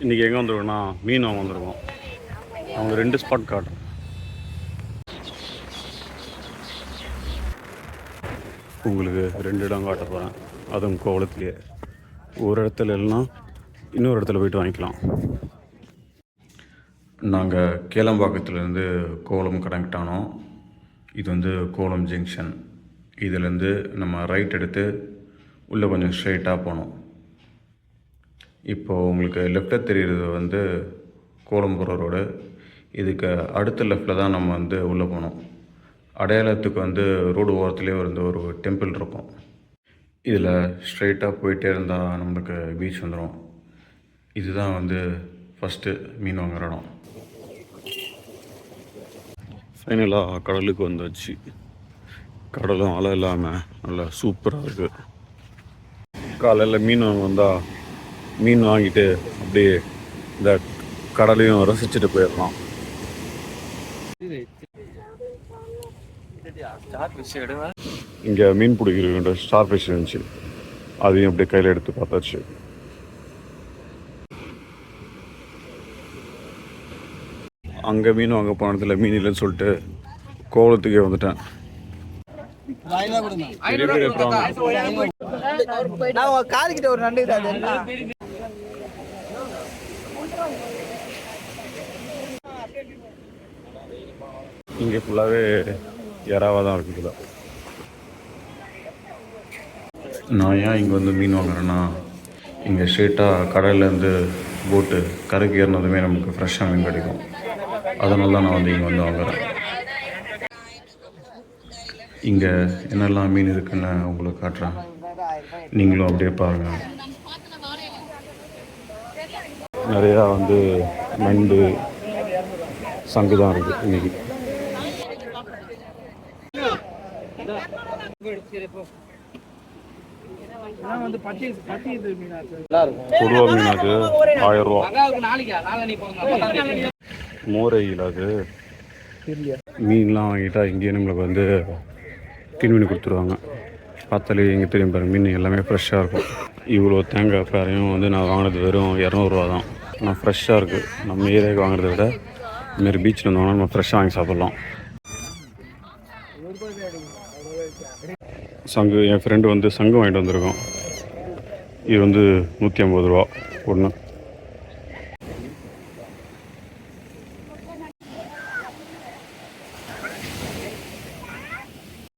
இன்றைக்கி எங்கே வந்துருக்கோன்னா மீன் வாங்க வந்திருக்கோம். அவங்க 2 ஸ்பாட் காட்டுறேன் உங்களுக்கு. 2 இடம் காட்ட போகிறேன். அதுவும் கோவளத்துலேயே. ஒரு இடத்துல இல்லைன்னா இன்னொரு இடத்துல போய்ட்டு வாங்கிக்கலாம். நாங்கள் கேளம்பாக்கத்துலேருந்து கோவளம் கனெக்ட் ஆனோம். இது வந்து கோவளம் ஜங்ஷன். இதிலேருந்து நம்ம ரைட் எடுத்து உள்ளே கொஞ்சம் ஸ்ட்ரைட்டாக போனோம். இப்போது உங்களுக்கு லெஃப்ட்டில் தெரிகிறது வந்து கோலம்புற ரோடு. இதுக்கு அடுத்த லெஃப்ட்டில் தான் நம்ம வந்து உள்ளே போனோம். அடையாளத்துக்கு வந்து ரோடு ஓரத்துலேயே வந்து ஒரு டெம்பிள் இருக்கும். இதில் ஸ்ட்ரைட்டாக போயிட்டே இருந்தால் நம்மளுக்கு பீச் வந்துடும். இதுதான் வந்து ஃபஸ்ட்டு மீன் வாங்குற இடம். ஃபைனலாக கடலுக்கு வந்தாச்சு. கடலும் அலை இல்லாமல் நல்லா சூப்பராக இருக்குது. காலையில் மீன் வாங்க வந்தால் மீன் வாங்கிட்டு அப்படியே இந்த கடலையும் ரசிச்சுட்டு போயிடலாம். இங்கே மீன் பிடிக்கிற ஸ்டார் ஃபிஷ் இருந்துச்சு. அதையும் அப்படியே கையில் எடுத்து பார்த்தாச்சு. அங்கே மீன் வாங்க போனதில் மீன் இல்லைன்னு சொல்லிட்டு கோவளத்துக்கே வந்துட்டேன். இங்கே ஃபுல்லாகவே யாராவாக தான் இருக்குதுல. நான் ஏன் இங்கே வந்து மீன் வாங்குறேன்னா, இங்கே ஸ்ட்ரெயிட்டாக கடல்லேருந்து போட்டு கரைக்கு ஏறினதுமே நமக்கு ஃப்ரெஷ்ஷாக மீன் கிடைக்கும். அதனால தான் நான் வந்து இங்கே வந்து வாங்குகிறேன். இங்கே என்னெல்லாம் மீன் இருக்குன்னு உங்களுக்கு காட்டுறேன். நீங்களும் அப்படியே பாருங்கள். நிறையா வந்து நண்டு, சங்கு தான் இருக்குது இன்றைக்கி. கொடுவா மீனாக்கு 1000 ரூபா. மோரையில் அது மீன்லாம் வாங்கிட்டா இங்கேயே நம்மளுக்கு வந்து கிளீன் பண்ணி கொடுத்துருவாங்க. பார்த்தாலே இங்கே தெரியும் பாருங்கள், மீன் எல்லாமே ஃப்ரெஷ்ஷாக இருக்கும். இவ்வளோ தேங்காய் பேரையும் வந்து நான் வாங்கினது வெறும் 200 ரூபா தான். ஆனால் ஃப்ரெஷ்ஷாக இருக்குது. நம்ம ஏரியாவுக்கு வாங்குறத விட இதுமாரி பீச்சில் வந்து வாங்கினா நம்ம ஃப்ரெஷ்ஷாக வாங்கி சாப்பிட்லாம். சங்கு என் ஃப்ரெண்டு வந்து சங்கு வாங்கிட்டு வந்திருக்கோம். இது வந்து 150 ரூபா ஒன்று.